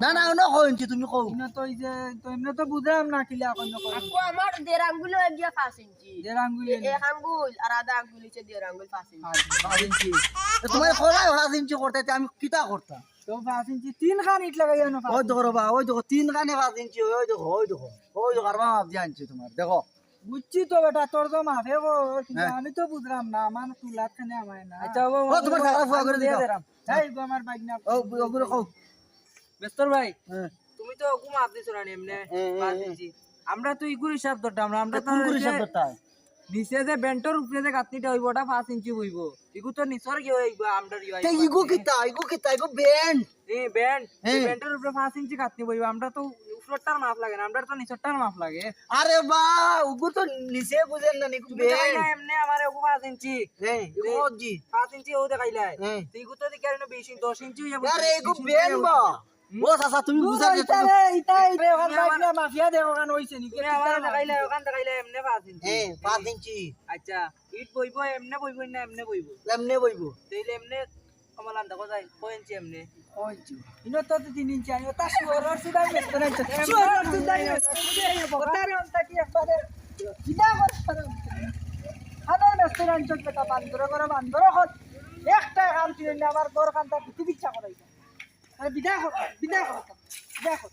না না না কইছি তুমি কও ইনো তো এই যে তো এমনি তো বুঝলাম না কিলা কোন কোন আকু আমার 1.5 আঙ্গুল হয়ে গিয়া 5 ইঞ্চি 1.5 আঙ্গুল 1 আঙ্গুল আর আধা আঙ্গুল হচ্ছে 1.5 আঙ্গুল 5 ইঞ্চি 5 ইঞ্চি তোমার খোলাই 5 ইঞ্চি করতে আমি কিতা করতাম তো 5 ইঞ্চি 3 খান ইট লাগাইয়া না ওই দেখো বাবা ওই দেখো 3 কানে 5 ইঞ্চি ওই দেখো আর মাপ দিয়ে আনছি তোমার দেখো বুঝছি তো বেটা তোর তো মাফে গো কিন্তু হ্যাঁ। আমি তো বুঝলাম না আমার তুলাত খানে আমায় না আচ্ছা ও তোমার টাকা ফুয়া করে দিও এই গো আমার বাইক না ও ওগুলো কও বেস্তর ভাই হ্যাঁ তুমি তো ঘুম আপনি শুনান এমনে হ্যাঁ, 5 ইঞ্চি আমরা তো ইগুর হিসাব ধরতাম না আমরা তো কোন করে শব্দ তাই নিচে যে বেন্টর উপরে যে গাতনিটা হইব ওটা 5 ইঞ্চি হইব ইগু তো নিচর কি হইব আমরা তে ইগো কিতা ইগো বেন্ড এই ব্যান্ড হ্যাঁ। বেন্টর উপরে 5 ইঞ্চি গাতনি হইব আমরা তো উপরটার মাপ লাগে না আমরা তো নিচরটার মাপ লাগে আরে বা ওগো তো নিচে বুঝেন না ইগো বেন্ড এমনি আমারে ওগু 5 ইঞ্চি হ্যাঁ ইগো জি 5 ইঞ্চি ও দেখাইলাই হ্যাঁ ইগু তো দেখি আর 20 ইঞ্চি 10 ইঞ্চি হইব আরে ইগো বেন্ড বা ও সাসা তুমি বুঝা ইটা রে ইটা ওখান বাইক না মাফিয়া দে ওখান হইছে নি তুমি আমারে দেখাইলাই ওখান দেখাইলাই এমনি 5 ইঞ্চি হ্যাঁ 5 ইঞ্চি আচ্ছা ইট বইব এমনে বইব না এমনে বইব এমনে বইবো তাইলে এমনে কমলান দেখো যাই 6 ইঞ্চি এমনে হইছে ইনো তো 3 ইঞ্চি আনি তা সুরর সুদাই মেস্ত নাই সুরর সুদাই কথারে অন্তা কি একবারে কিটা করে আনার মেস্ত নাই চোখ বেটা বান্দর করে বান্দর হল একটা কাম ছিল না আমার ঘর কামটা পৃথিবী ইচ্ছা করাইছে আরে বিদায় কর বিদায় কর